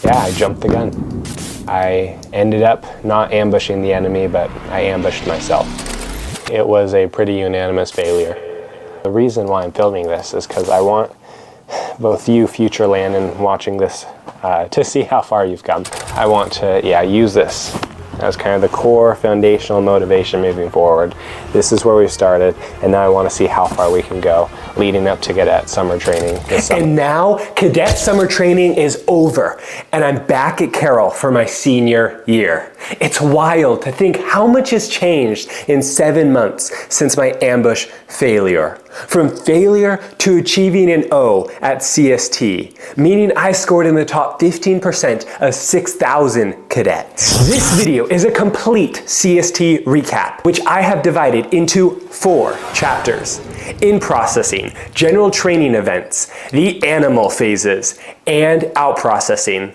Yeah, I jumped the gun. I ended up not ambushing the enemy, but I ambushed myself. It was a pretty unanimous failure. The reason why I'm filming this is because I want both you, future Landon, watching this to see how far you've come. I want to, use this as kind of the core foundational motivation moving forward. This is where we started, and now I want to see how far we can go leading up to Cadet Summer Training this summer. And now Cadet Summer Training is over, and I'm back at Carroll for my senior year. It's wild to think how much has changed in 7 months since my ambush failure. From failure to achieving an O at CST, meaning I scored in the top 15% of 6,000 cadets. This video is a complete CST recap, which I have divided into 4 chapters. In processing, general training events, the animal phases, and out processing.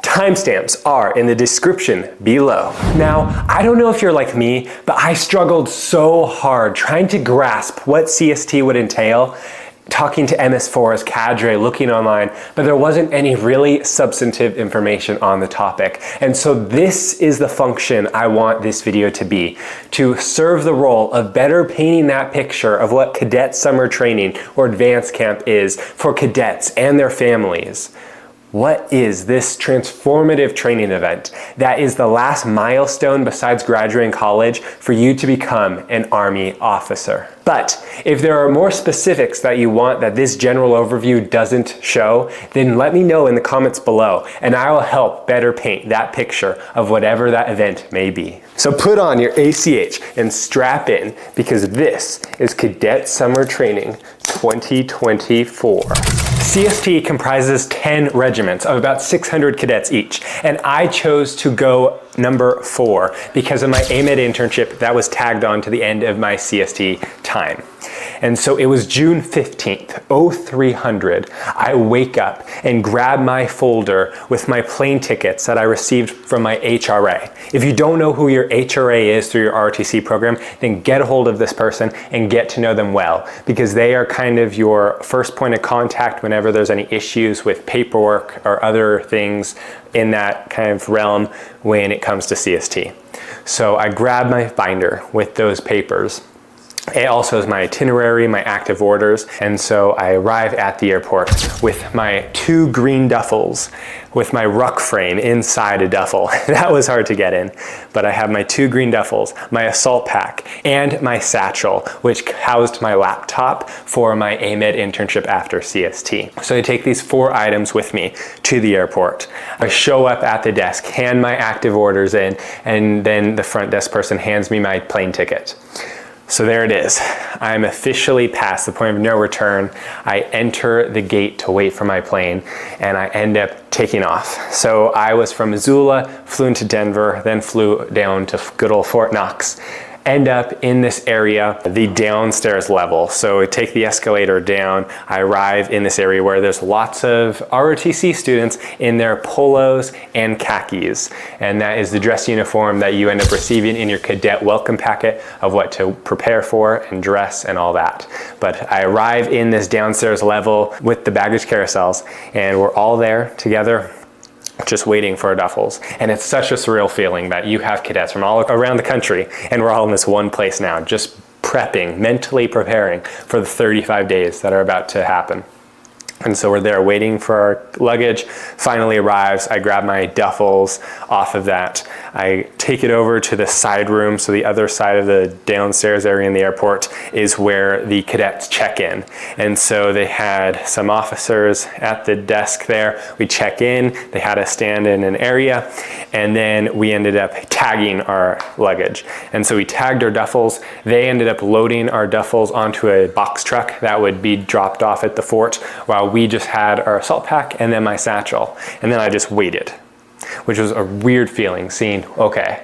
Timestamps are in the description below. Now, I don't know if you're like me, but I struggled so hard trying to grasp what CST would entail, talking to MS4's Cadre, looking online, but there wasn't any really substantive information on the topic. And so this is the function I want this video to be, to serve the role of better painting that picture of what Cadet Summer Training or Advanced Camp is for cadets and their families. What is this transformative training event that is the last milestone besides graduating college for you to become an Army officer? But if there are more specifics that you want that this general overview doesn't show, then let me know in the comments below, and I will help better paint that picture of whatever that event may be. So put on your ACH and strap in, because this is Cadet Summer Training 2024. CST comprises 10 regiments of about 600 cadets each, and I chose to go number 4 because of my AMED internship that was tagged on to the end of my CST time. And so it was June 15th, 0300. I wake up and grab my folder with my plane tickets that I received from my HRA. If you don't know who your HRA is through your ROTC program, then get a hold of this person and get to know them well, because they are kind of your first point of contact whenever there's any issues with paperwork or other things in that kind of realm when it comes to CST. So I grab my binder with those papers. It also is my itinerary, my active orders, and so I arrive at the airport with my 2 green duffels with my ruck frame inside a duffel. That was hard to get in, but I have my 2 green duffels, my assault pack, and my satchel, which housed my laptop for my AMED internship after CST. So I take these 4 items with me to the airport. I show up at the desk, hand my active orders in, and then the front desk person hands me my plane ticket. So there it is. I'm officially past the point of no return. I enter the gate to wait for my plane, and I end up taking off. So I was from Missoula, flew into Denver, then flew down to good old Fort Knox. End up in this area, the downstairs level. So I take the escalator down. I arrive in this area where there's lots of ROTC students in their polos and khakis. And that is the dress uniform that you end up receiving in your cadet welcome packet of what to prepare for and dress and all that. But I arrive in this downstairs level with the baggage carousels, and we're all there together, just waiting for our duffels. And it's such a surreal feeling that you have cadets from all around the country, and we're all in this one place now, just prepping, mentally preparing for the 35 days that are about to happen. And so we're there waiting for our luggage. Finally arrives. I grab my duffels off of that. I take it over to the side room. So the other side of the downstairs area in the airport is where the cadets check in. And so they had some officers at the desk there. We check in. They had us stand in an area, and then we ended up tagging our luggage. And so we tagged our duffels. They ended up loading our duffels onto a box truck that would be dropped off at the fort, while we just had our assault pack and then my satchel. And then I just waited, which was a weird feeling, seeing, okay,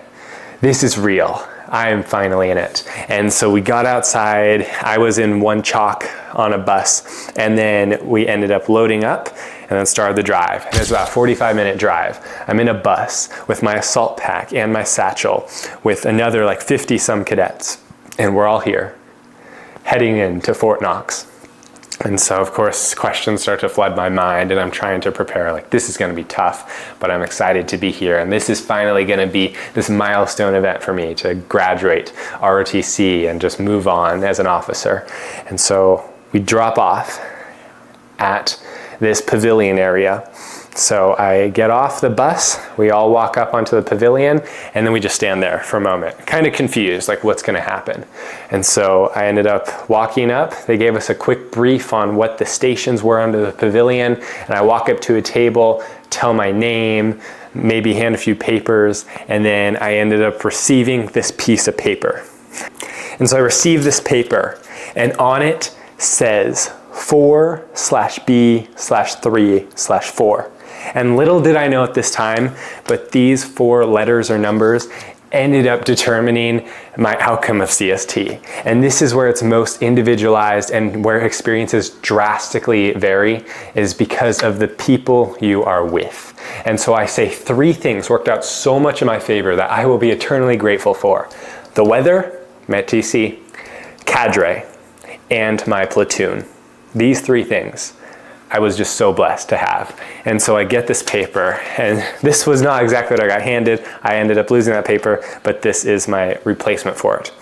this is real. I am finally in it. And so we got outside. I was in one chalk on a bus, and then we ended up loading up and then started the drive. And it was about a 45-minute drive. I'm in a bus with my assault pack and my satchel with another like 50 some cadets. And we're all here heading into Fort Knox. And so of course questions start to flood my mind, and I'm trying to prepare, like, this is going to be tough, but I'm excited to be here, and this is finally going to be this milestone event for me to graduate ROTC and just move on as an officer. And so we drop off at this pavilion area. So I get off the bus, we all walk up onto the pavilion, and then we just stand there for a moment, kind of confused, like what's gonna happen. And so I ended up walking up. They gave us a quick brief on what the stations were under the pavilion, and I walk up to a table, tell my name, maybe hand a few papers, and then I ended up receiving this piece of paper. And so I received this paper, and on it says 4/B/3/4. And little did I know at this time, but these 4 letters or numbers ended up determining my outcome of CST. And this is where it's most individualized and where experiences drastically vary, is because of the people you are with. And so I say 3 things worked out so much in my favor that I will be eternally grateful for. The weather, my TC, Cadre, and my platoon. These 3 things I was just so blessed to have. And so I get this paper, and this was not exactly what I got handed. I ended up losing that paper, but this is my replacement for it.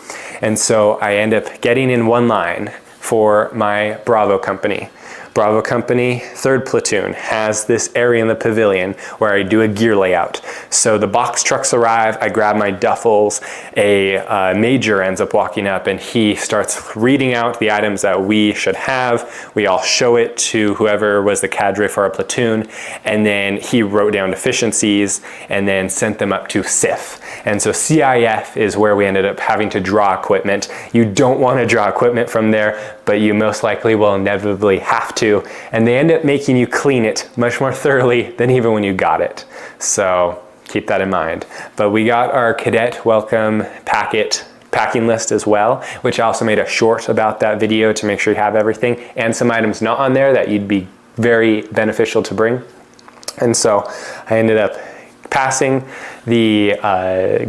And so I end up getting in one line for my Bravo company. Bravo Company, 3rd Platoon, has this area in the pavilion where I do a gear layout. So the box trucks arrive, I grab my duffels, a major ends up walking up, and he starts reading out the items that we should have. We all show it to whoever was the cadre for our platoon, and then he wrote down deficiencies and then sent them up to CIF. And so CIF is where we ended up having to draw equipment. You don't want to draw equipment from there, but you most likely will inevitably have to. And they end up making you clean it much more thoroughly than even when you got it. So keep that in mind. But we got our cadet welcome packing list as well, which I also made a short about that video to make sure you have everything, and some items not on there that you'd be very beneficial to bring. And so I ended up passing the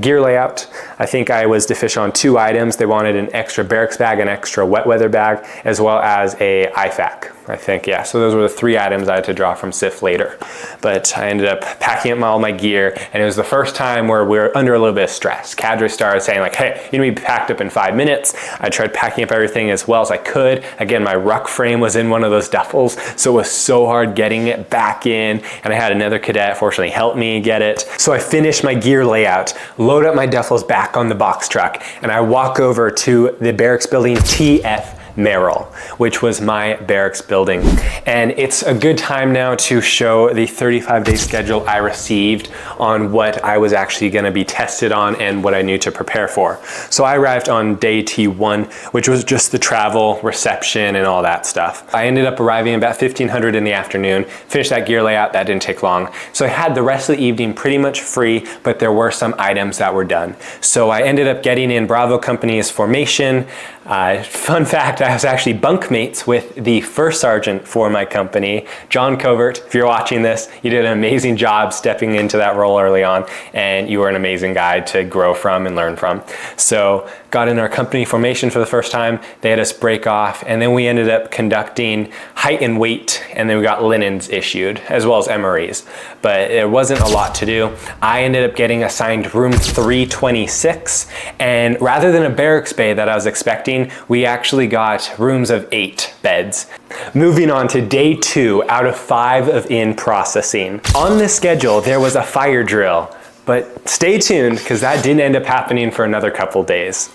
gear layout. I think I was deficient on 2 items. They wanted an extra barracks bag, an extra wet weather bag, as well as a IFAC, I think, yeah. So those were the 3 items I had to draw from CIF later. But I ended up packing up all my gear, and it was the first time where we were under a little bit of stress. Cadre started saying like, hey, you need to be packed up in 5 minutes. I tried packing up everything as well as I could. Again, my ruck frame was in one of those duffels, so it was so hard getting it back in, and I had another cadet fortunately help me get it. So I finished my gear layout, load up my duffels back on the box truck, and I walk over to the barracks building F.E.A.R, which was my barracks building. And it's a good time now to show the 35-day schedule I received on what I was actually going to be tested on and what I knew to prepare for. So I arrived on day T1, which was just the travel, reception, and all that stuff. I ended up arriving about 1500 in the afternoon, finished that gear layout. That didn't take long. So I had the rest of the evening pretty much free, but there were some items that were done. So I ended up getting in Bravo Company's formation. Fun fact, I was actually bunkmates with the first sergeant for my company, John Covert. If you're watching this, you did an amazing job stepping into that role early on, and you were an amazing guy to grow from and learn from. So got in our company formation for the first time. They had us break off, and then we ended up conducting height and weight, and then we got linens issued, as well as MREs. But it wasn't a lot to do. I ended up getting assigned room 326, and rather than a barracks bay that I was expecting, we actually got rooms of 8 beds. Moving on to day 2 out of 5 of in processing. On this schedule, there was a fire drill, but stay tuned because that didn't end up happening for another couple days.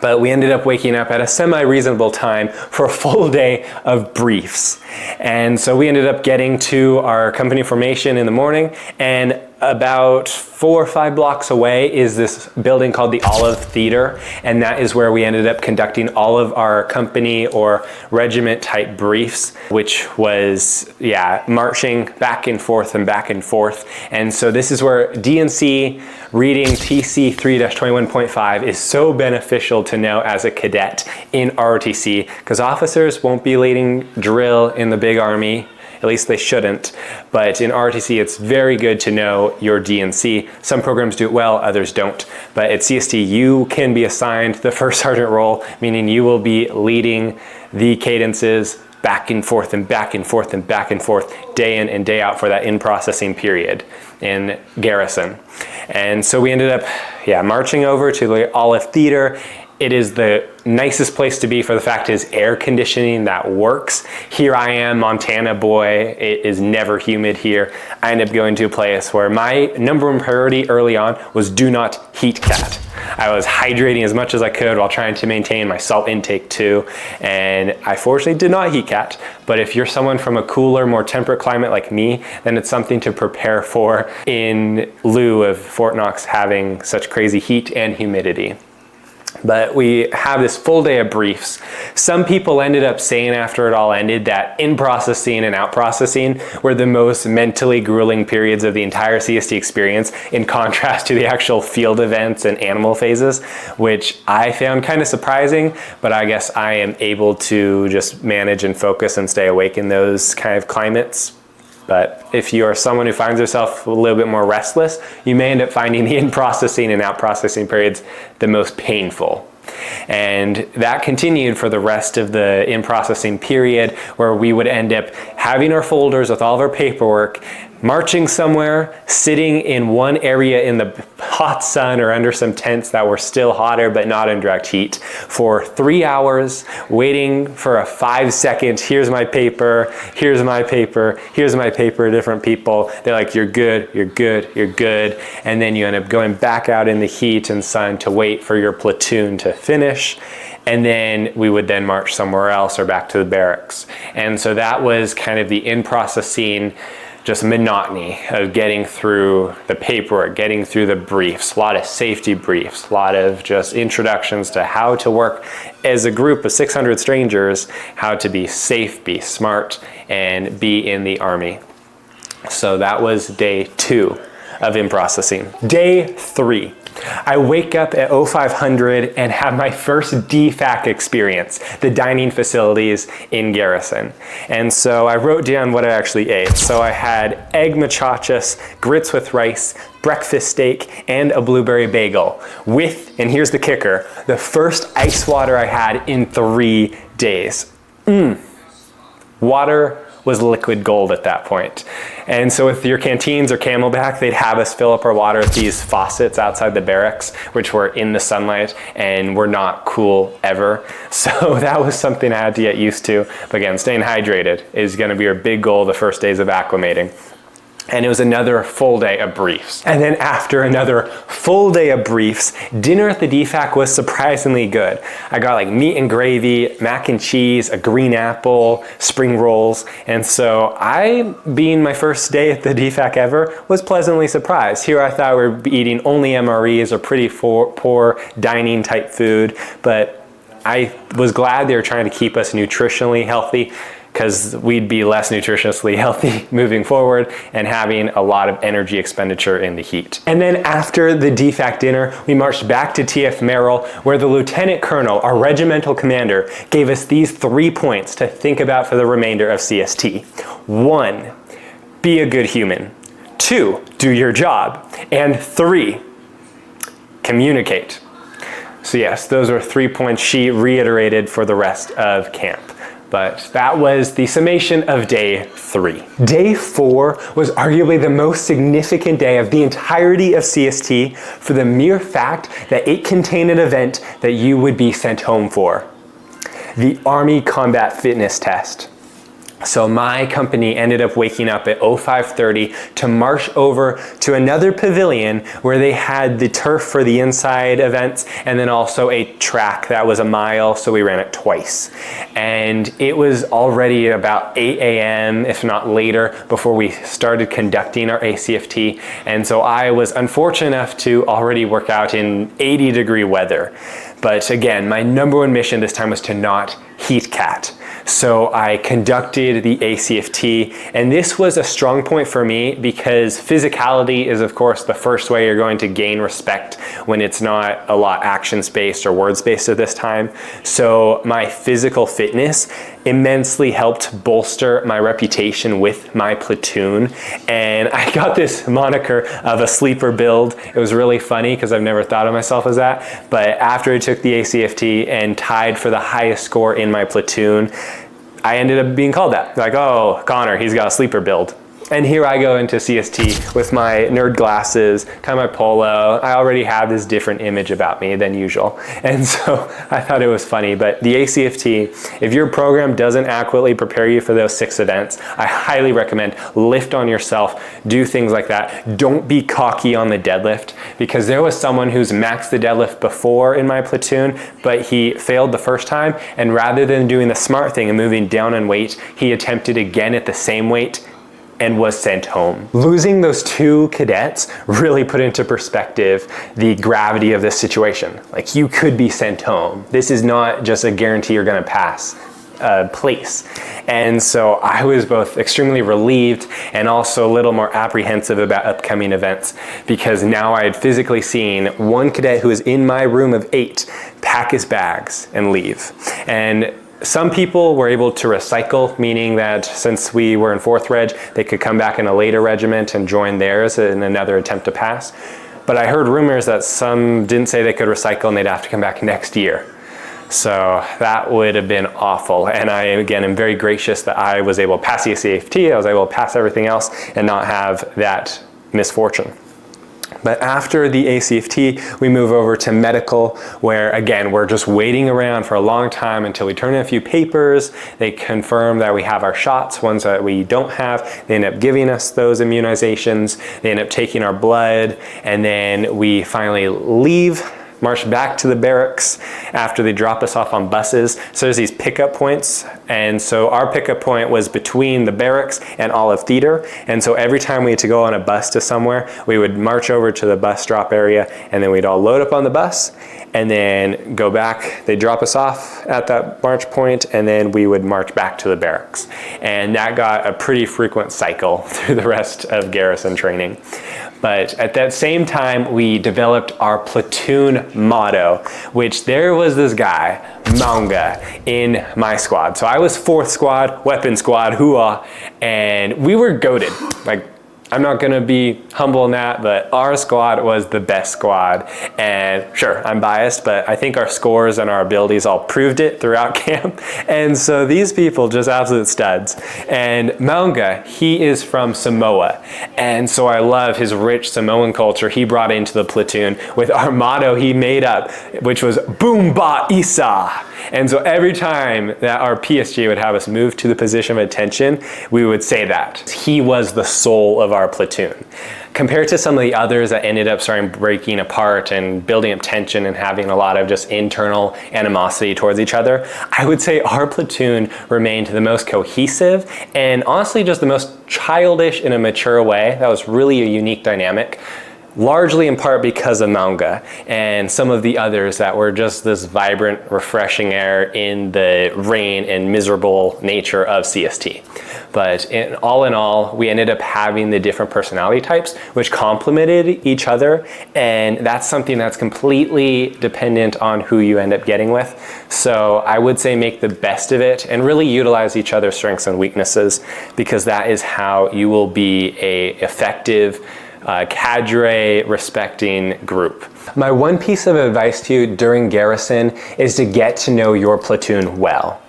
But we ended up waking up at a semi-reasonable time for a full day of briefs. And so we ended up getting to our company formation in the morning, and about 4 or 5 blocks away is this building called the Olive Theater, and that is where we ended up conducting all of our company or regiment type briefs, which was, yeah, marching back and forth and back and forth. And so this is where DNC reading TC 3-21.5 is so beneficial to know as a cadet in ROTC, because officers won't be leading drill in the big Army. At least they shouldn't. But in ROTC, it's very good to know your DNC. Some programs do it well, others don't. But at CST, you can be assigned the first sergeant role, meaning you will be leading the cadences back and forth and back and forth and back and forth, day in and day out for that in-processing period in Garrison. And so we ended up, marching over to the Olive Theater. It is the nicest place to be for the fact it is air conditioning that works. Here I am, Montana boy. It is never humid here. I ended up going to a place where my number one priority early on was do not heat cat. I was hydrating as much as I could while trying to maintain my salt intake too. And I fortunately did not heat cat. But if you're someone from a cooler, more temperate climate like me, then it's something to prepare for in lieu of Fort Knox having such crazy heat and humidity. But we have this full day of briefs. Some people ended up saying after it all ended that in-processing and out-processing were the most mentally grueling periods of the entire CST experience, in contrast to the actual field events and animal phases, which I found kind of surprising, but I guess I am able to just manage and focus and stay awake in those kind of climates. But if you are someone who finds yourself a little bit more restless, you may end up finding the in-processing and out-processing periods the most painful. And that continued for the rest of the in-processing period, where we would end up having our folders with all of our paperwork, marching somewhere, sitting in one area in the hot sun or under some tents that were still hotter but not in direct heat for 3 hours, waiting for a 5-second, here's my paper, here's my paper, here's my paper, different people. They're like, you're good, you're good, you're good. And then you end up going back out in the heat and sun to wait for your platoon to finish. And then we would then march somewhere else or back to the barracks. And so that was kind of the in-processing just monotony of getting through the paperwork, getting through the briefs, a lot of safety briefs, a lot of just introductions to how to work as a group of 600 strangers, how to be safe, be smart, and be in the Army. So that was day 2 of in-processing. Day 3. I wake up at 0500 and have my first DFAC experience, the dining facilities in Garrison. And so I wrote down what I actually ate. So I had egg muchachas, grits with rice, breakfast steak, and a blueberry bagel with, and here's the kicker, the first ice water I had in 3 days. Water was liquid gold at that point. And so with your canteens or Camelback, they'd have us fill up our water at these faucets outside the barracks, which were in the sunlight and were not cool ever. So that was something I had to get used to. But again, staying hydrated is gonna be our big goal the first days of acclimating. And it was another full day of briefs. And then after another full day of briefs, dinner at the DFAC was surprisingly good. I got like meat and gravy, mac and cheese, a green apple, spring rolls. And so I, being my first day at the DFAC ever, was pleasantly surprised. Here I thought we were eating only MREs or pretty poor dining type food, but I was glad they were trying to keep us nutritionally healthy, because we'd be less nutritionally healthy moving forward and having a lot of energy expenditure in the heat. And then after the DFAC dinner, we marched back to TF Merrill, where the Lieutenant Colonel, our regimental commander, gave us these 3 points to think about for the remainder of CST. 1, be a good human. 2, do your job. And 3, communicate. So yes, those are 3 points she reiterated for the rest of camp. But that was the summation of day 3. Day 4 was arguably the most significant day of the entirety of CST for the mere fact that it contained an event that you would be sent home for. The Army Combat Fitness Test. So my company ended up waking up at 0530 to march over to another pavilion where they had the turf for the inside events and then also a track that was a mile, so we ran it twice. And it was already about 8 a.m., if not later, before we started conducting our ACFT. And so I was unfortunate enough to already work out in 80-degree weather. But again, my number 1 mission this time was to not heat cat. So I conducted the ACFT, and this was a strong point for me because physicality is of course the first way you're going to gain respect when it's not a lot action-based or words-based at this time. So my physical fitness immensely helped bolster my reputation with my platoon, and I got this moniker of a sleeper build. It was really funny because I've never thought of myself as that, but after I took the ACFT and tied for the highest score in my platoon, I ended up being called that. Like, oh, Connor, he's got a sleeper build. And here I go into CST with my nerd glasses, kind of my polo. I already have this different image about me than usual. And so I thought it was funny. But the ACFT, if your program doesn't adequately prepare you for those 6 events, I highly recommend lift on yourself, do things like that. Don't be cocky on the deadlift, because there was someone who's maxed the deadlift before in my platoon, but he failed the first time. And rather than doing the smart thing and moving down in weight, he attempted again at the same weight and was sent home. Losing those 2 cadets really put into perspective the gravity of this situation. Like, you could be sent home. This is not just a guarantee you're gonna pass place. And so I was both extremely relieved and also a little more apprehensive about upcoming events, because now I had physically seen one cadet who was in my room of 8 pack his bags and leave. And some people were able to recycle, meaning that since we were in 4th Reg, they could come back in a later regiment and join theirs in another attempt to pass. But I heard rumors that some didn't say they could recycle and they'd have to come back next year. So that would have been awful. And I, again, am very gracious that I was able to pass the CFT, I was able to pass everything else and not have that misfortune. But after the ACFT, we move over to medical, where again, we're just waiting around for a long time until we turn in a few papers. They confirm that we have our shots, ones that we don't have. They end up giving us those immunizations. They end up taking our blood, and then we finally leave, march back to the barracks after they drop us off on buses. So there's these pickup points. And so our pickup point was between the barracks and Olive Theater. And so every time we had to go on a bus to somewhere, we would march over to the bus drop area, and then we'd all load up on the bus and then go back. They'd drop us off at that march point, and then we would march back to the barracks. And that got a pretty frequent cycle through the rest of Garrison training. But at that same time, we developed our platoon motto, which there was this guy, Manga, in my squad. So I was 4th squad, weapon squad, hooah, and we were goated. Like, I'm not gonna be humble in that, but our squad was the best squad. And sure, I'm biased, but I think our scores and our abilities all proved it throughout camp. And so these people, just absolute studs. And Manga, he is from Samoa. And so I love his rich Samoan culture he brought into the platoon with our motto he made up, which was Boom Ba Isa. And so every time that our PSG would have us move to the position of attention, we would say that. He was the soul of our platoon. Compared to some of the others that ended up starting breaking apart and building up tension and having a lot of just internal animosity towards each other, I would say our platoon remained the most cohesive and honestly just the most childish in a mature way. That was really a unique dynamic. Largely in part because of Manga and some of the others that were just this vibrant, refreshing air in the rain and miserable nature of CST. But all in all, we ended up having the different personality types, which complemented each other. And that's something that's completely dependent on who you end up getting with. So I would say make the best of it and really utilize each other's strengths and weaknesses, because that is how you will be an effective cadre respecting group. My one piece of advice to you during Garrison is to get to know your platoon well.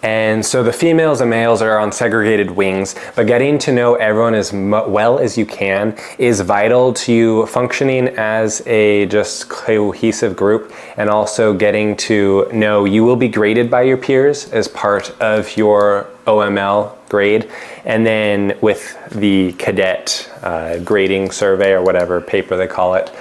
And so the females and males are on segregated wings, but getting to know everyone as well as you can is vital to you functioning as a just cohesive group, and also getting to know you will be graded by your peers as part of your OML grade, and then with the cadet grading survey or whatever paper they call it.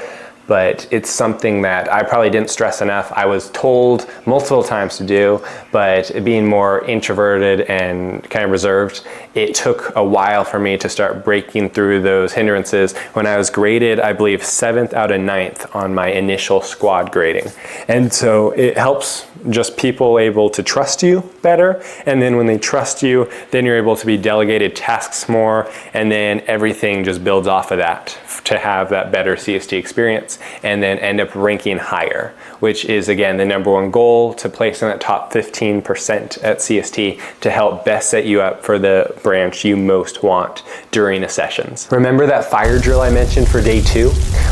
But it's something that I probably didn't stress enough. I was told multiple times to do, but being more introverted and kind of reserved, it took a while for me to start breaking through those hindrances when I was graded, I believe, 7th out of 9th on my initial squad grading. And so it helps just people able to trust you better. And then when they trust you, then you're able to be delegated tasks more, and then everything just builds off of that to have that better CST experience, and then end up ranking higher, which is again the #1 goal, to place in that top 15% at CST to help best set you up for the branch you most want during the sessions. Remember that fire drill I mentioned for day 2?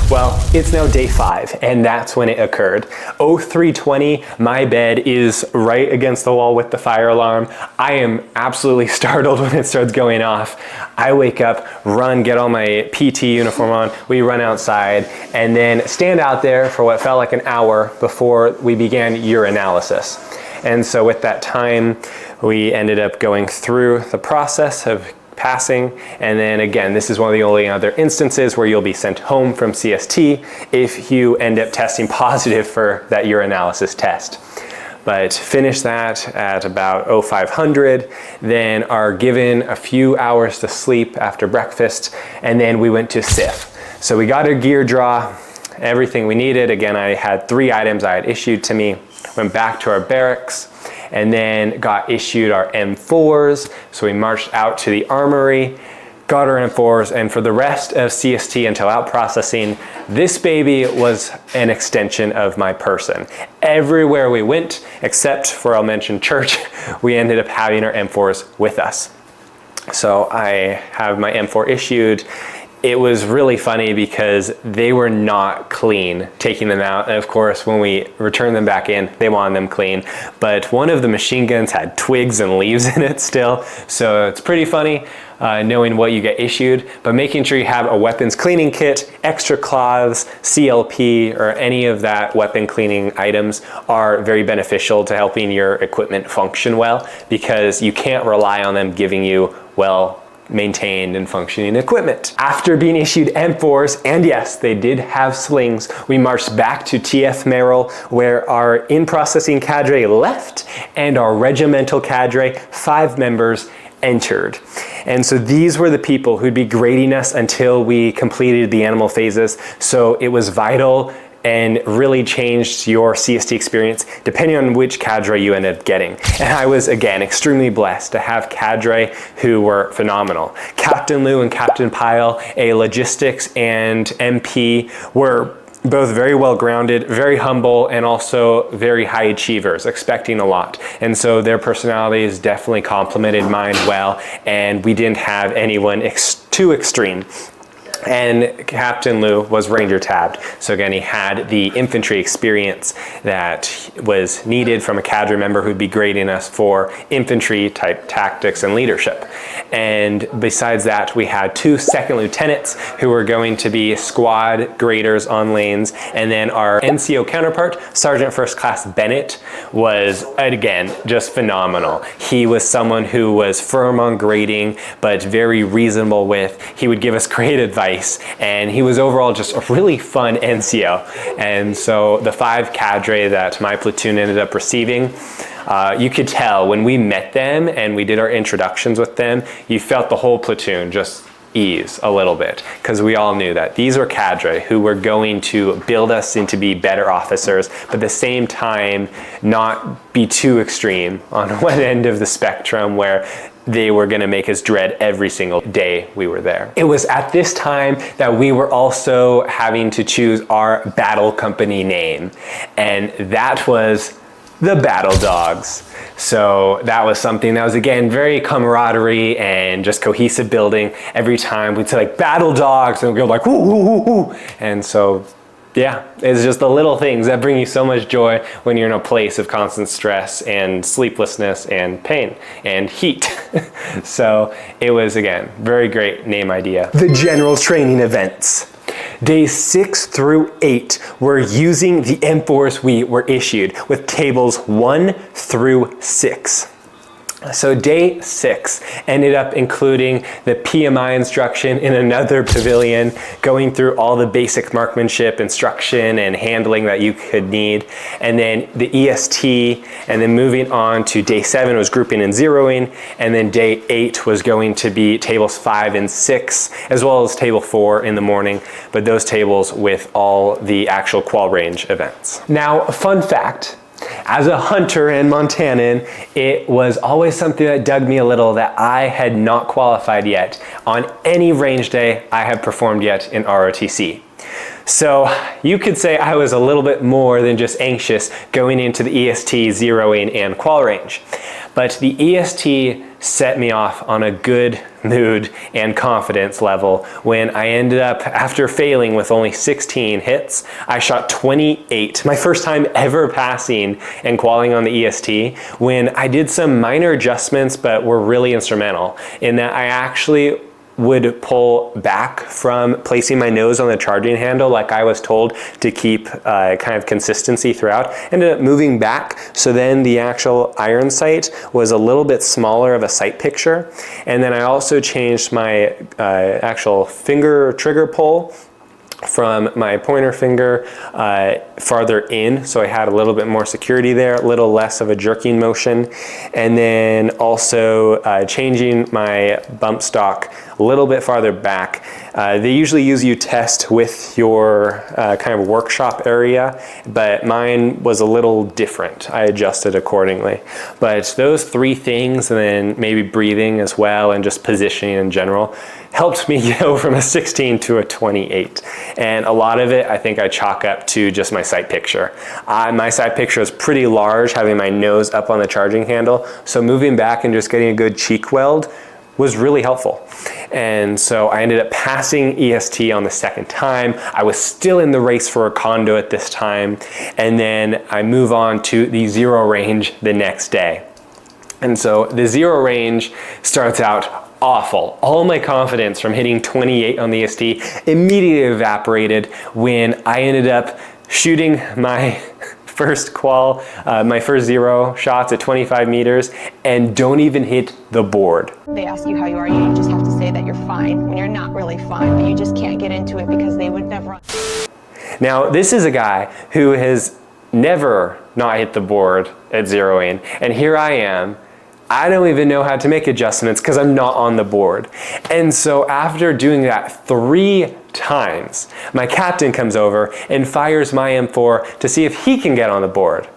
Well, it's now day 5, and that's when it occurred. 03:20, my bed is right against the wall with the fire alarm. I am absolutely startled when it starts going off. I wake up, run, get all my PT uniform on, we run outside, and then stand out there for what felt like an hour before we began urinalysis. And so with that time, we ended up going through the process of passing, and then again, this is one of the only other instances where you'll be sent home from CST if you end up testing positive for that urinalysis test. But finish that at about 0500, then are given a few hours to sleep after breakfast, and then we went to CIF. So we got our gear draw, everything we needed. Again, I had 3 items I had issued to me, went back to our barracks, and then got issued our M4s. So we marched out to the armory, got our M4s, and for the rest of CST until out processing, this baby was an extension of my person. Everywhere we went, except for, I'll mention church, we ended up having our M4s with us. So I have my M4 issued. It was really funny because they were not clean taking them out. And of course, when we returned them back in, they wanted them clean. But one of the machine guns had twigs and leaves in it still. So it's pretty funny knowing what you get issued, but making sure you have a weapons cleaning kit, extra cloths, CLP, or any of that weapon cleaning items are very beneficial to helping your equipment function well, because you can't rely on them giving you, well, maintained and functioning equipment. After being issued M4s, and yes, they did have slings, we marched back to TF Merrill, where our in-processing cadre left and our regimental cadre, 5 members, entered. And so these were the people who'd be grading us until we completed the animal phases. So it was vital and really changed your CST experience depending on which cadre you ended up getting. And I was, again, extremely blessed to have cadre who were phenomenal. Captain Lou and Captain Pyle, a logistics and MP, were both very well grounded, very humble, and also very high achievers, expecting a lot. And so their personalities definitely complemented mine well, and we didn't have anyone too extreme. And Captain Lou was Ranger tabbed. So again, he had the infantry experience that was needed from a cadre member who'd be grading us for infantry type tactics and leadership. And besides that, we had 2 second lieutenants who were going to be squad graders on lanes. And then our NCO counterpart, Sergeant First Class Bennett, was, again, just phenomenal. He was someone who was firm on grading, but very reasonable with, he would give us great advice. And he was overall just a really fun NCO. And so the 5 cadre that my platoon ended up receiving, you could tell when we met them and we did our introductions with them, you felt the whole platoon just ease a little bit, because we all knew that these were cadre who were going to build us into be better officers, but at the same time not be too extreme on one end of the spectrum where they were going to make us dread every single day we were there. It was at this time that we were also having to choose our battle company name, and that was the Battle Dogs. So that was something that was, again, very camaraderie and just cohesive building. Every time we'd say like Battle Dogs, and we'd go like woo, woo, woo, woo. And so yeah, it's just the little things that bring you so much joy when you're in a place of constant stress and sleeplessness and pain and heat. So it was, again, very great name idea. The general training events. Days 6 through 8 were using the M4s we were issued with tables 1 through 6. So day 6 ended up including the PMI instruction in another pavilion, going through all the basic marksmanship instruction and handling that you could need. And then the EST, and then moving on to day 7 was grouping and zeroing. And then day 8 was going to be tables 5 and 6, as well as table 4 in the morning, but those tables with all the actual qual range events. Now, a fun fact, as a hunter and Montanan, it was always something that dug me a little that I had not qualified yet on any range day I have performed yet in ROTC. So you could say I was a little bit more than just anxious going into the EST, zeroing, and qual range. But the EST set me off on a good mood and confidence level when I ended up, after failing with only 16 hits, I shot 28. My first time ever passing and qualing on the EST, when I did some minor adjustments but were really instrumental in that I actually would pull back from placing my nose on the charging handle like I was told to keep kind of consistency throughout. Ended up moving back, so then the actual iron sight was a little bit smaller of a sight picture. And then I also changed my actual finger trigger pull from my pointer finger farther in, so I had a little bit more security there, a little less of a jerking motion, and then also changing my bump stock a little bit farther back. They usually use you test with your kind of workshop area, but mine was a little different. I adjusted accordingly. But those three things, and then maybe breathing as well, and just positioning in general, helped me go from a 16 to a 28. And a lot of it, I think I chalk up to just my sight picture. My sight picture is pretty large, having my nose up on the charging handle. So moving back and just getting a good cheek weld was really helpful. And so I ended up passing EST on the second time. I was still in the race for a condo at this time. And then I move on to the zero range the next day. And so the zero range starts out awful. All my confidence from hitting 28 on the EST immediately evaporated when I ended up shooting my first qual, my first zero shots at 25 meters, and don't even hit the board. They ask you how you are, you just have to say that you're fine when you're not really fine, but you just can't get into it because they would never. Now, this is a guy who has never not hit the board at zeroing, and here I am. I don't even know how to make adjustments because I'm not on the board. And so after doing that 3 times, my captain comes over and fires my M4 to see if he can get on the board.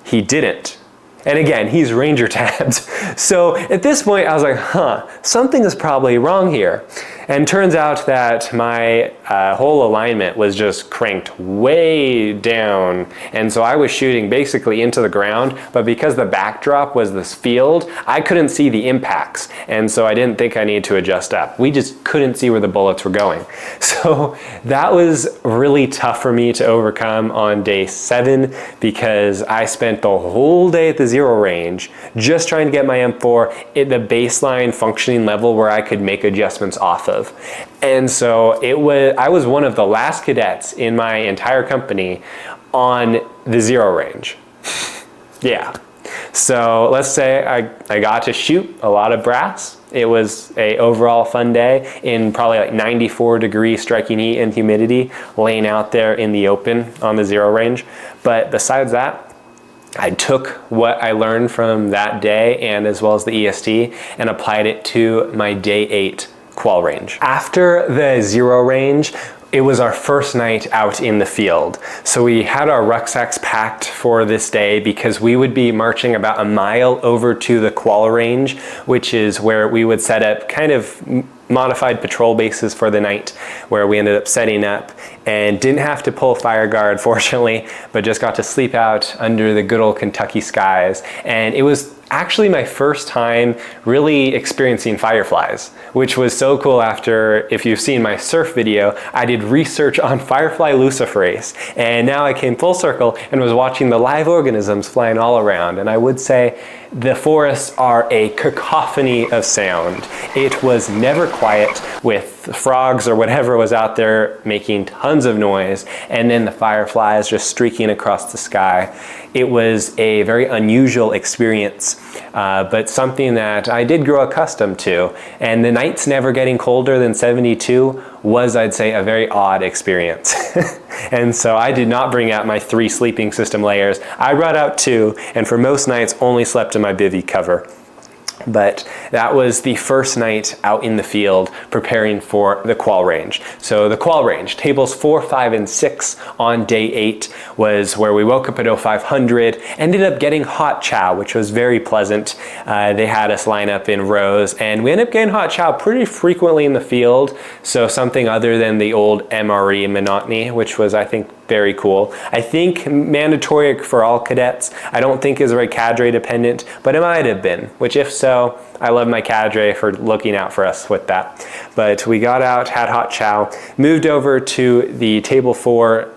He didn't. And again, he's Ranger tabbed. So at this point, I was like, something is probably wrong here. And turns out that my whole alignment was just cranked way down. And so I was shooting basically into the ground, but because the backdrop was this field, I couldn't see the impacts. And so I didn't think I needed to adjust up. We just couldn't see where the bullets were going. So that was really tough for me to overcome on day 7 because I spent the whole day at the zero range just trying to get my M4 at the baseline functioning level where I could make adjustments off of. And so I was one of the last cadets in my entire company on the zero range. Yeah. So let's say I got to shoot a lot of brass. It was an overall fun day in probably like 94-degree striking heat and humidity, laying out there in the open on the zero range. But besides that, I took what I learned from that day and as well as the EST and applied it to my day 8 qual range. After the zero range, it was our first night out in the field. So we had our rucksacks packed for this day because we would be marching about a mile over to the qual range, which is where we would set up kind of modified patrol bases for the night, where we ended up setting up and didn't have to pull fire guard, fortunately, but just got to sleep out under the good old Kentucky skies. And it was actually my first time really experiencing fireflies, which was so cool. After, if you've seen my surf video, I did research on firefly luciferase, and now I came full circle and was watching the live organisms flying all around. And I would say the forests are a cacophony of sound. It was never quiet, with frogs or whatever was out there making tons of noise, and then the fireflies just streaking across the sky. It was a very unusual experience, but something that I did grow accustomed to. And the nights never getting colder than 72 was, I'd say, a very odd experience. And so I did not bring out my 3 sleeping system layers. I brought out 2, and for most nights only slept in my bivvy cover. But that was the first night out in the field preparing for the qual range. So the qual range, tables 4, 5, and 6 on day 8 was where we woke up at 0500, ended up getting hot chow, which was very pleasant. They had us line up in rows, and we ended up getting hot chow pretty frequently in the field. So something other than the old MRE monotony, which was, I think, very cool. I think mandatory for all cadets. I don't think is very cadre dependent, but it might have been, which if so, I love my cadre for looking out for us with that. But we got out, had hot chow, moved over to the table 4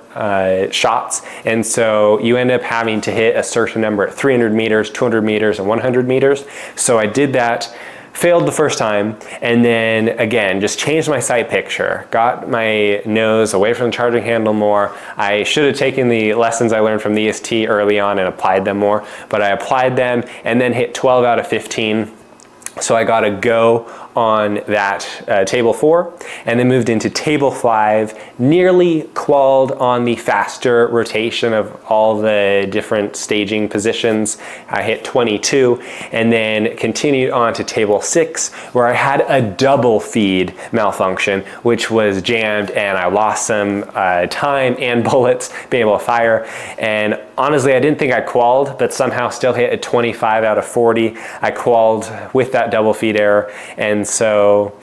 shots, and so you end up having to hit a certain number at 300 meters, 200 meters, and 100 meters. So I did that, failed the first time, and then again, just changed my sight picture, got my nose away from the charging handle more. I should have taken the lessons I learned from the EST early on and applied them more, but I applied them and then hit 12 out of 15. So I got a go on that table 4, and then moved into table 5, nearly qualled on the faster rotation of all the different staging positions. I hit 22, and then continued on to table 6, where I had a double feed malfunction, which was jammed, and I lost some time and bullets being able to fire. And honestly, I didn't think I qualled, but somehow still hit a 25 out of 40. I qualled with that double feed error, and so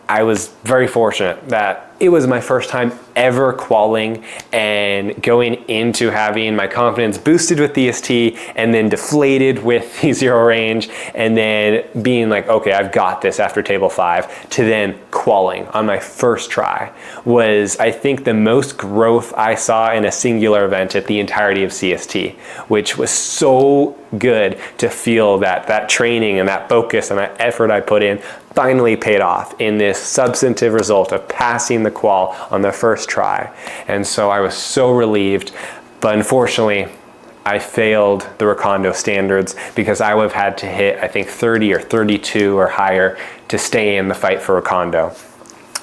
I was very fortunate that it was my first time ever qualling and going into having my confidence boosted with the EST and then deflated with the zero range, and then being like, okay, I've got this after table 5, to then qualling on my first try was, I think, the most growth I saw in a singular event at the entirety of CST, which was so good to feel that training and that focus and that effort I put in finally paid off in this substantive result of passing the qual on the first try. And so I was so relieved, but unfortunately I failed the Recondo standards because I would have had to hit, I think, 30 or 32 or higher to stay in the fight for Recondo.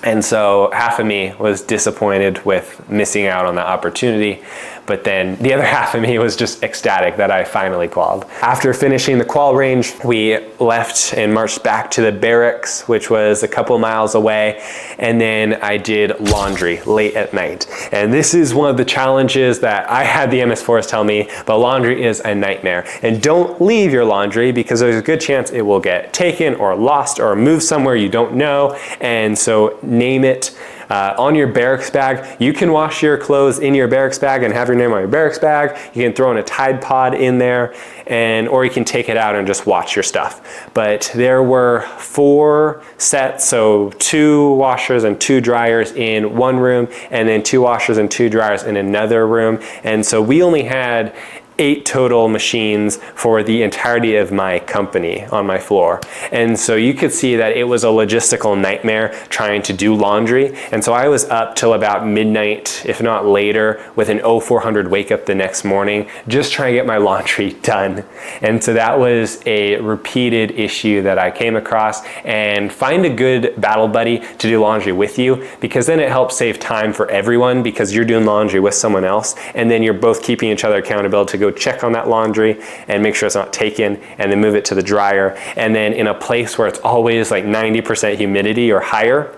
And so half of me was disappointed with missing out on that opportunity, but then the other half of me was just ecstatic that I finally qualled. After finishing the qual range, we left and marched back to the barracks, which was a couple miles away, and then I did laundry late at night. And this is one of the challenges that I had the MS4s tell me, but laundry is a nightmare. And don't leave your laundry because there's a good chance it will get taken or lost or moved somewhere you don't know, and so name it. On your barracks bag, you can wash your clothes in your barracks bag and have your name on your barracks bag. You can throw in a Tide Pod in there, or you can take it out and just watch your stuff. But there were 4 sets, so 2 washers and 2 dryers in one room, and then 2 washers and 2 dryers in another room. And so we only had 8 total machines for the entirety of my company on my floor. And so you could see that it was a logistical nightmare trying to do laundry. And so I was up till about midnight, if not later, with an 0400 wake up the next morning, just trying to get my laundry done. And so that was a repeated issue that I came across. And find a good battle buddy to do laundry with you, because then it helps save time for everyone, because you're doing laundry with someone else, and then you're both keeping each other accountable to go check on that laundry and make sure it's not taken, and then move it to the dryer. And then in a place where it's always like 90% humidity or higher,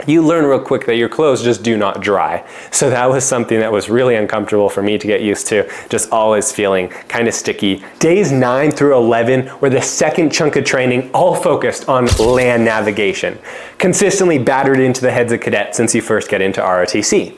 you learn real quick that your clothes just do not dry. So that was something that was really uncomfortable for me to get used to, just always feeling kind of sticky. Days 9 through 11 were the second chunk of training, all focused on land navigation, consistently battered into the heads of cadets since you first get into ROTC.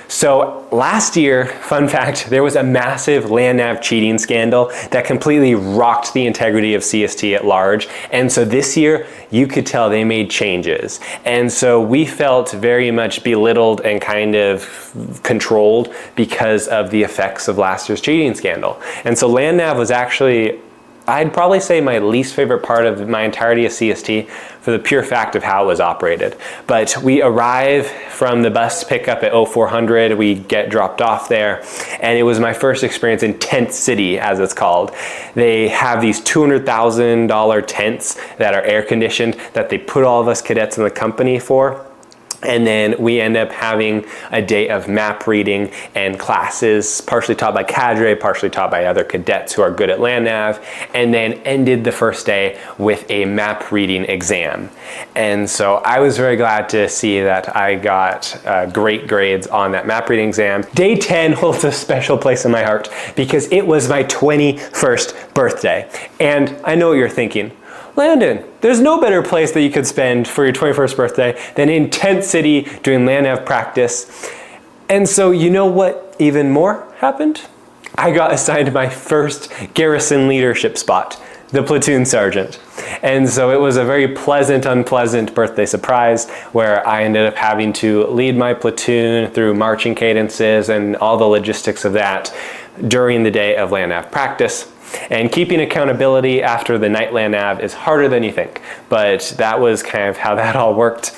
So last year, fun fact, there was a massive land nav cheating scandal that completely rocked the integrity of CST at large. And so this year, you could tell they made changes. And so we felt very much belittled and kind of controlled because of the effects of last year's cheating scandal. And so land nav was actually, I'd probably say, my least favorite part of my entirety of CST, for the pure fact of how it was operated. But we arrive from the bus pickup at 0400, we get dropped off there, and it was my first experience in Tent City, as it's called. They have these $200,000 tents that are air conditioned that they put all of us cadets in the company for. And then we end up having a day of map reading and classes, partially taught by Cadre, partially taught by other cadets who are good at land nav, and then ended the first day with a map reading exam. And so I was very glad to see that I got great grades on that map reading exam. Day 10 holds a special place in my heart because it was my 21st birthday. And I know what you're thinking. Landon, there's no better place that you could spend for your 21st birthday than in Tent City doing land nav practice. And so you know what even more happened. I got assigned my first Garrison leadership spot, the platoon sergeant. And so it was a very pleasant, unpleasant birthday surprise where I ended up having to lead my platoon through marching cadences and all the logistics of that during the day of land nav practice. And keeping accountability after the night land nav is harder than you think, but that was kind of how that all worked.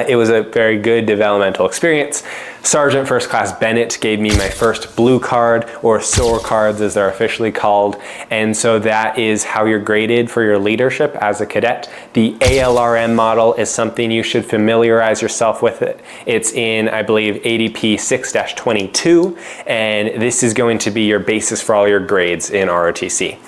It was a very good developmental experience. Sergeant First Class Bennett gave me my first blue card, or SOAR cards as they're officially called. And so that is how you're graded for your leadership as a cadet. The ALRM model is something you should familiarize yourself with it. It's in, I believe, ADP 6-22, and this is going to be your basis for all your grades in ROTC.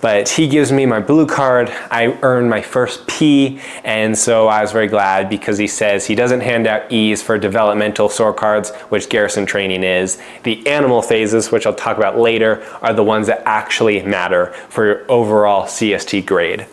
But he gives me my blue card. I earned my first P, and so I was very glad because he says he doesn't hand out E's for developmental SOAR cards, which Garrison training is. The animal phases, which I'll talk about later, are the ones that actually matter for your overall CST grade.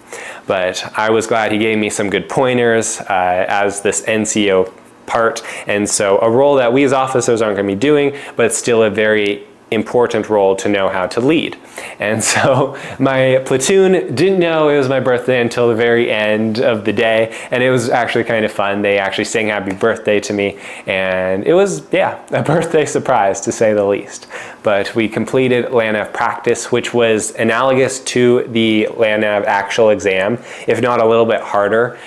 But I was glad he gave me some good pointers as this NCO part, and so a role that we as officers aren't going to be doing, but it's still a very important role to know how to lead. And so my platoon didn't know it was my birthday until the very end of the day, and it was actually kind of fun. They actually sang happy birthday to me, and it was, yeah, a birthday surprise to say the least. But we completed land nav practice, which was analogous to the land nav actual exam, if not a little bit harder,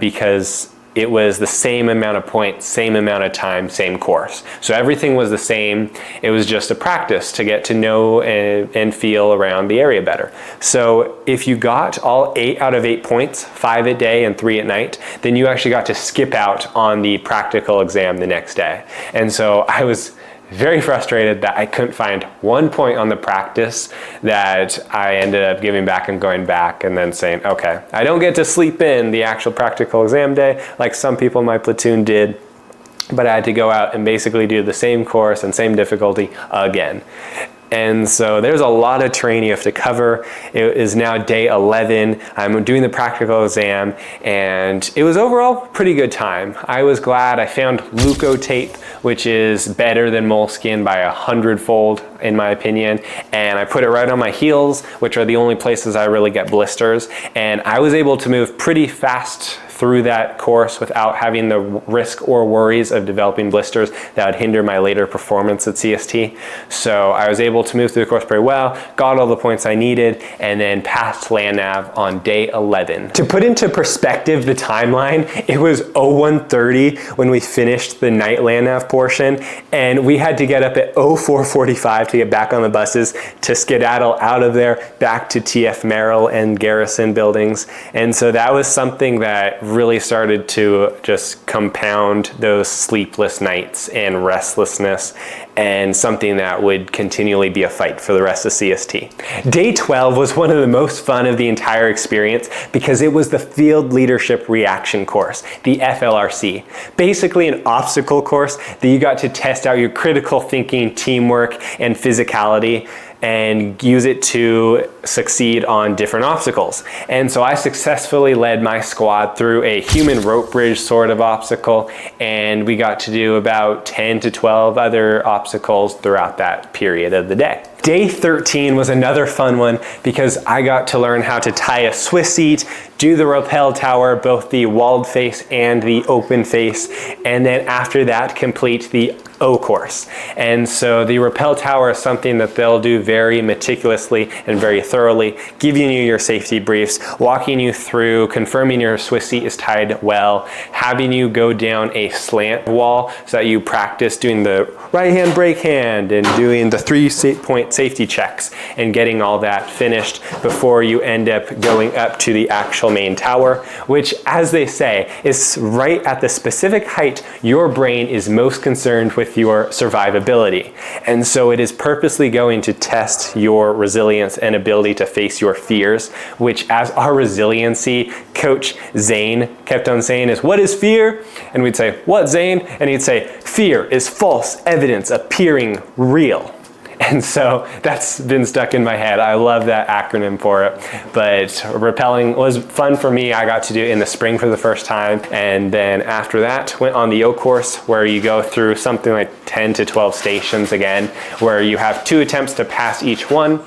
because it was the same amount of points, same amount of time, same course. So everything was the same. It was just a practice to get to know and feel around the area better. So if you got all 8 out of 8 points, 5 a day and 3 at night, then you actually got to skip out on the practical exam the next day. And so I was very frustrated that I couldn't find 1 point on the practice that I ended up giving back and going back and then saying, okay, I don't get to sleep in the actual practical exam day like some people in my platoon did, but I had to go out and basically do the same course and same difficulty again. And so there's a lot of training you have to cover. It is now day 11. I'm doing the practical exam, and it was overall a pretty good time. I was glad I found leukotape, which is better than moleskin by 100-fold in my opinion, and I put it right on my heels, which are the only places I really get blisters, and I was able to move pretty fast through that course without having the risk or worries of developing blisters that would hinder my later performance at CST. So I was able to move through the course pretty well, got all the points I needed, and then passed land nav on day 11. To put into perspective the timeline, it was 01:30 when we finished the night land nav portion, and we had to get up at 04:45 to get back on the buses to skedaddle out of there back to TF Merrill and Garrison buildings. And so that was something that really started to just compound those sleepless nights and restlessness, and something that would continually be a fight for the rest of CST. Day 12 was one of the most fun of the entire experience because it was the Field Leadership Reaction course, the FLRC. Basically an obstacle course that you got to test out your critical thinking, teamwork, and physicality, and use it to succeed on different obstacles. And so I successfully led my squad through a human rope bridge sort of obstacle, and we got to do about 10 to 12 other obstacles throughout that period of the day. Day 13 was another fun one because I got to learn how to tie a Swiss seat, do the rappel tower, both the walled face and the open face, and then after that complete the O course. And so the rappel tower is something that they'll do very meticulously and very thoroughly, giving you your safety briefs, walking you through, confirming your Swiss seat is tied well, having you go down a slant wall so that you practice doing the right hand brake hand and doing the 3-point safety checks and getting all that finished before you end up going up to the actual main tower, which, as they say, is right at the specific height your brain is most concerned with your survivability. And so it is purposely going to test your resilience and ability to face your fears, which, as our resiliency coach Zane kept on saying, is, "What is fear?" And we'd say, "What, Zane?" And he'd say, "Fear is false evidence appearing real." And so that's been stuck in my head. I love that acronym for it. But rappelling was fun for me. I got to do it in the spring for the first time. And then after that, went on the O course, where you go through something like 10 to 12 stations again, where you have 2 attempts to pass each one.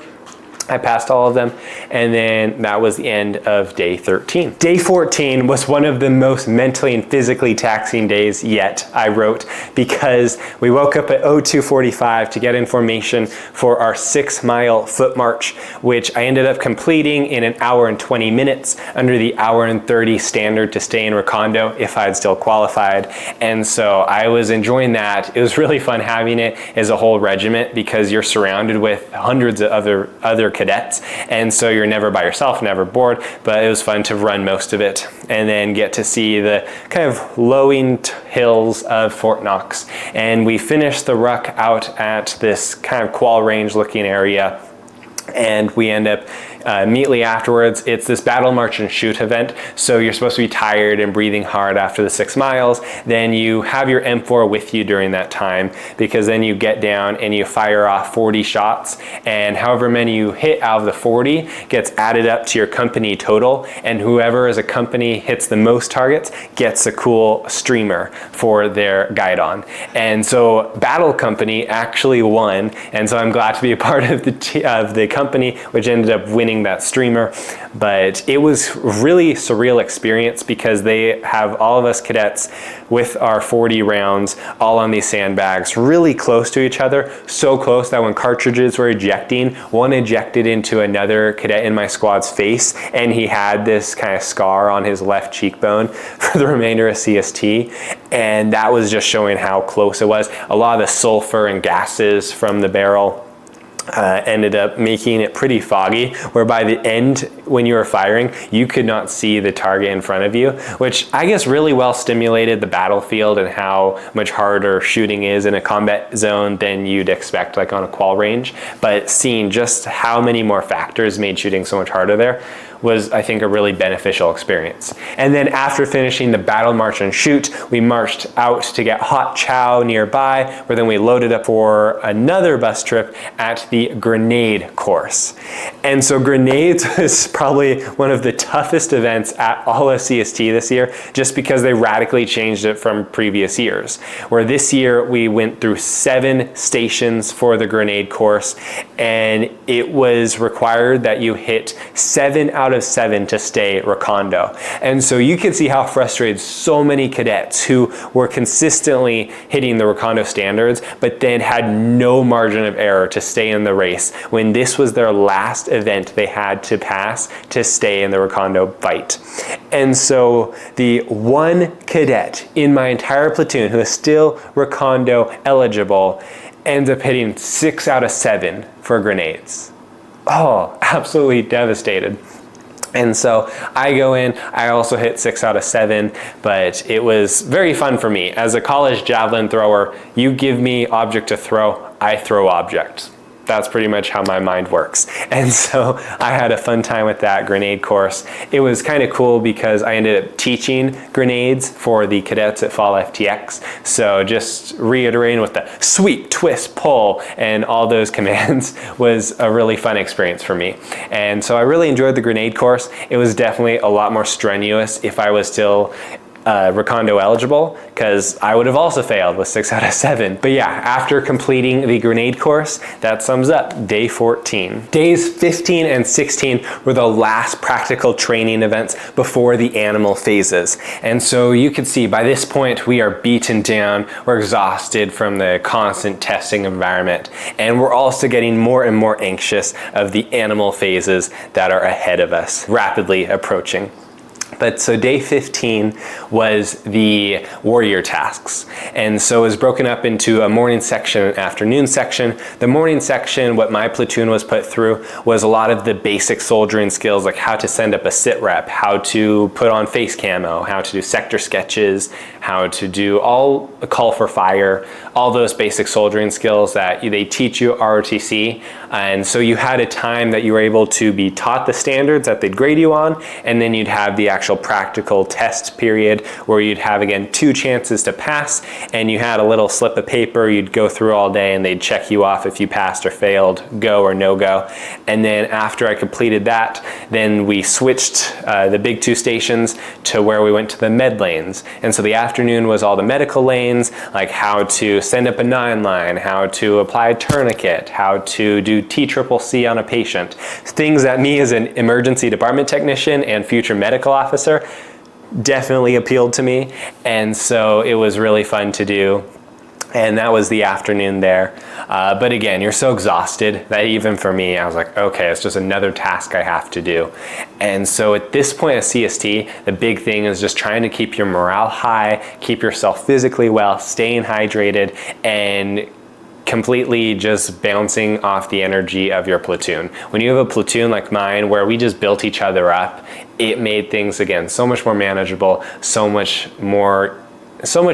I passed all of them, and then that was the end of day 13. Day 14 was one of the most mentally and physically taxing days yet, I wrote, because we woke up at 02:45 to get in formation for our 6-mile foot march, which I ended up completing in 1 hour and 20 minutes under the 1 hour and 30 standard to stay in Recondo if I had still qualified. And so I was enjoying that. It was really fun having it as a whole regiment, because you're surrounded with hundreds of other cadets, and so you're never by yourself, never bored, but it was fun to run most of it and then get to see the kind of lowing hills of Fort Knox. And we finished the ruck out at this kind of qual range looking area, and we end up immediately afterwards, it's this battle march and shoot event. So you're supposed to be tired and breathing hard after the 6 miles. Then you have your M4 with you during that time, because then you get down and you fire off 40 shots, and however many you hit out of the 40 gets added up to your company total, and whoever as a company hits the most targets gets a cool streamer for their guidon. And so Battle Company actually won, and so I'm glad to be a part of the company, which ended up winning that streamer. But it was really surreal experience, because they have all of us cadets with our 40 rounds all on these sandbags really close to each other, so close that when cartridges were ejecting, one ejected into another cadet in my squad's face, and he had this kind of scar on his left cheekbone for the remainder of CST. And that was just showing how close it was. A lot of the sulfur and gases from the barrel ended up making it pretty foggy, where by the end, when you were firing, you could not see the target in front of you, which I guess really well stimulated the battlefield and how much harder shooting is in a combat zone than you'd expect, like on a qual range. But seeing just how many more factors made shooting so much harder there was, I think, a really beneficial experience. And then after finishing the battle march and shoot, we marched out to get hot chow nearby, where then we loaded up for another bus trip at the grenade course. And so grenades was probably one of the toughest events at all of CST this year, just because they radically changed it from previous years, where this year we went through 7 stations for the grenade course, and it was required that you hit 7 out of 7 to stay Recondo. And so you can see how frustrated so many cadets who were consistently hitting the Recondo standards, but then had no margin of error to stay in the race, when this was their last event they had to pass to stay in the Recondo fight. And so the one cadet in my entire platoon who is still Recondo eligible ends up hitting 6 out of 7 for grenades. Oh, absolutely devastated. And so I go in, I also hit 6 out of 7, but it was very fun for me. As a college javelin thrower, you give me object to throw, I throw object. That's pretty much how my mind works. And so I had a fun time with that grenade course. It was kind of cool because I ended up teaching grenades for the cadets at Fall FTX. So just reiterating with the sweep, twist, pull, and all those commands was a really fun experience for me. And so I really enjoyed the grenade course. It was definitely a lot more strenuous if I was still Recondo eligible, because I would have also failed with 6 out of 7. But yeah, after completing the grenade course, that sums up day 14. Days 15 and 16 were the last practical training events before the animal phases. And so you can see by this point we are beaten down, we're exhausted from the constant testing environment, and we're also getting more and more anxious of the animal phases that are ahead of us, rapidly approaching. But so day 15 was the warrior tasks. And so it was broken up into a morning section and afternoon section. The morning section, what my platoon was put through, was a lot of the basic soldiering skills, like how to send up a sit rep, how to put on face camo, how to do sector sketches, how to do all a call for fire, all those basic soldiering skills that they teach you at ROTC. And so you had a time that you were able to be taught the standards that they'd grade you on, and then you'd have the actual actual practical test period where you'd have, again, 2 chances to pass, and you had a little slip of paper you'd go through all day, and they'd check you off if you passed or failed, go or no go. And then after I completed that, then we switched the big 2 stations to where we went to the med lanes. And so the afternoon was all the medical lanes, like how to send up a 9 line, how to apply a tourniquet, how to do TCCC on a patient. Things that me as an emergency department technician and future medical officer definitely appealed to me. And so it was really fun to do. And that was the afternoon there. But again, you're so exhausted that even for me, I was like, okay, it's just another task I have to do. And so at this point at CST, the big thing is just trying to keep your morale high, keep yourself physically well, staying hydrated, and completely just bouncing off the energy of your platoon. When you have a platoon like mine where we just built each other up, it made things, again, so much more manageable, so much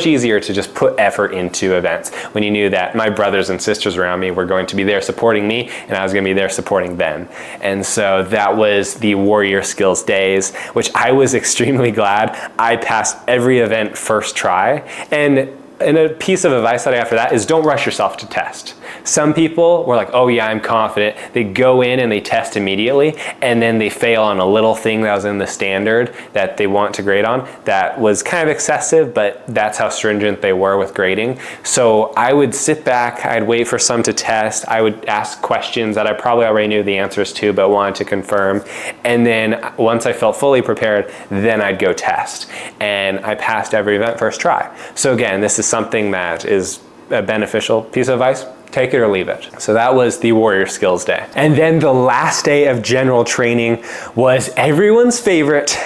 easier to just put effort into events when you knew that my brothers and sisters around me were going to be there supporting me and I was going to be there supporting them. And so that was the warrior skills days, which I was extremely glad I passed every event first try. And a piece of advice that I have for that is don't rush yourself to test. Some people were like, oh yeah, I'm confident. They go in and they test immediately, and then they fail on a little thing that was in the standard that they want to grade on. That was kind of excessive, but that's how stringent they were with grading. So I would sit back, I'd wait for some to test. I would ask questions that I probably already knew the answers to, but wanted to confirm. And then once I felt fully prepared, then I'd go test. And I passed every event first try. So again, this is something that is a beneficial piece of advice. Take it or leave it. So that was the warrior skills day. And then the last day of general training was everyone's favorite,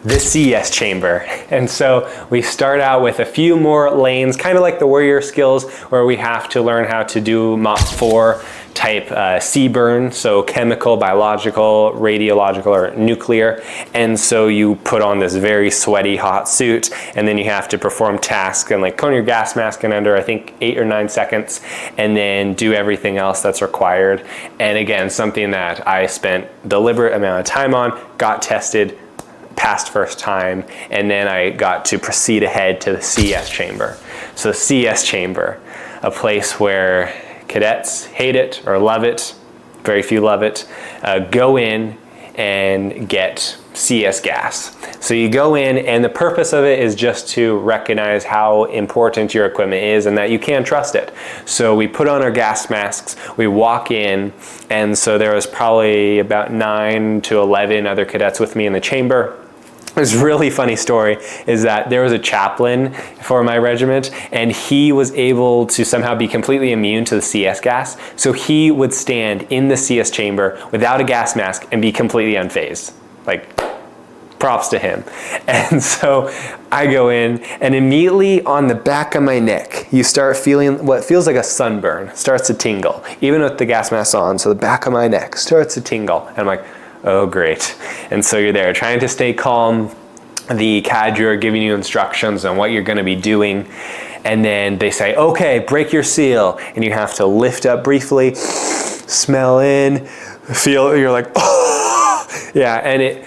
the CS chamber. And so we start out with a few more lanes, kind of like the warrior skills, where we have to learn how to do MSIII type CBurn, so chemical, biological, radiological, or nuclear. And so you put on this very sweaty, hot suit, and then you have to perform tasks and like cone your gas mask in under, I think, 8 or 9 seconds, and then do everything else that's required. And again, something that I spent deliberate amount of time on, got tested, passed first time, and then I got to proceed ahead to the CS chamber. So the CS chamber, a place where cadets hate it or love it, very few love it, go in and get CS gas. So you go in, and the purpose of it is just to recognize how important your equipment is and that you can trust it. So we put on our gas masks, we walk in, and so there was probably about 9 to 11 other cadets with me in the chamber. This really funny story is that there was a chaplain for my regiment, and he was able to somehow be completely immune to the CS gas. So he would stand in the CS chamber without a gas mask and be completely unfazed. Like, props to him. And so I go in, and immediately on the back of my neck, you start feeling what feels like a sunburn starts to tingle, even with the gas mask on. So the back of my neck starts to tingle, and I'm like, oh great. And so you're there trying to stay calm. The cadre are giving you instructions on what you're going to be doing, and then they say, okay, break your seal, and you have to lift up briefly, smell in, feel, you're like, oh yeah. And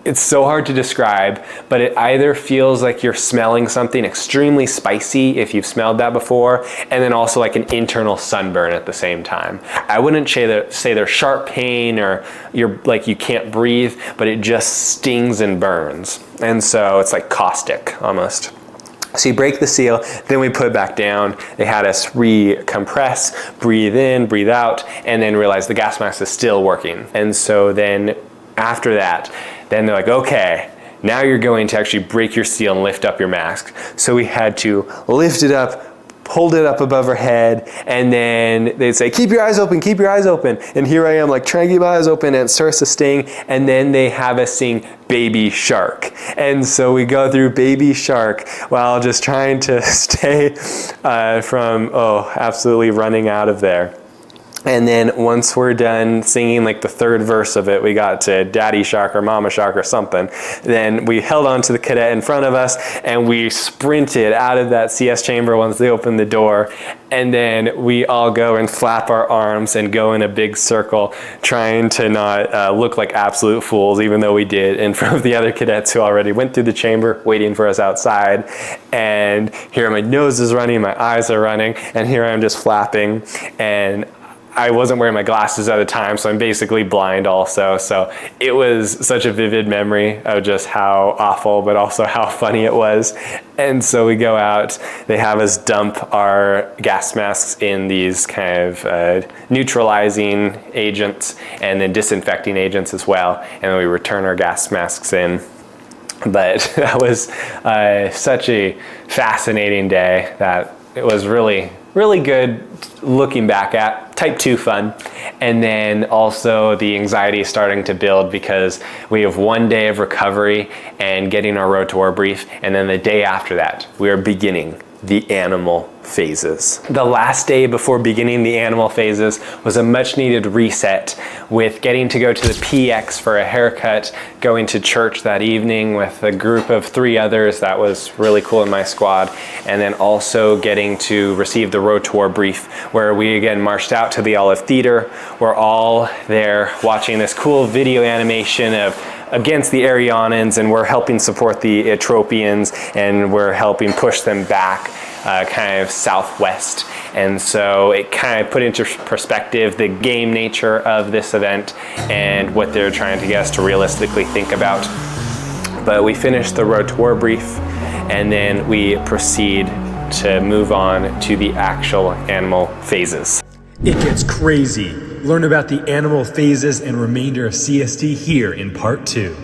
it's so hard to describe, but it either feels like you're smelling something extremely spicy if you've smelled that before, and then also like an internal sunburn at the same time. I wouldn't say there's sharp pain or you're like you can't breathe, but it just stings and burns. And so it's like caustic almost. So you break the seal, then we put it back down. They had us recompress, breathe in, breathe out, and then realize the gas mask is still working. And so then after that, then they're like, okay, now you're going to actually break your seal and lift up your mask. So we had to lift it up, hold it up above our head, and then they'd say, keep your eyes open, keep your eyes open. And here I am like trying to keep my eyes open, and it starts to sting, and then they have us sing Baby Shark. And so we go through Baby Shark while just trying to stay from, absolutely running out of there. And then once we're done singing like the third verse of it, we got to Daddy Shark or Mama Shark or something. Then we held on to the cadet in front of us and we sprinted out of that CS chamber once they opened the door. And then we all go and flap our arms and go in a big circle, trying to not look like absolute fools, even though we did, in front of the other cadets who already went through the chamber waiting for us outside. And here my nose is running, my eyes are running, and here I'm just flapping. And I wasn't wearing my glasses at the time, so I'm basically blind also. So it was such a vivid memory of just how awful, but also how funny it was. And so we go out, they have us dump our gas masks in these kind of neutralizing agents and then disinfecting agents as well. And then we return our gas masks in. But that was such a fascinating day that it was really good looking back at. Type 2 fun. And then also the anxiety is starting to build because we have 1 day of recovery and getting our road to war brief, and then the day after that we are beginning the animal phases. The last day before beginning the animal phases was a much needed reset, with getting to go to the PX for a haircut, going to church that evening with a group of 3 others that was really cool in my squad, and then also getting to receive the road to war brief, where we again marched out to the Olive Theater. We're all there watching this cool video animation of against the Arianans, and we're helping support the Atropians, and we're helping push them back kind of southwest. And so it kind of put into perspective the game nature of this event and what they're trying to get us to realistically think about. But we finished the road to war brief, and then we proceed to move on to the actual animal phases. It gets crazy. Learn about the animal phases and remainder of CST here in part 2.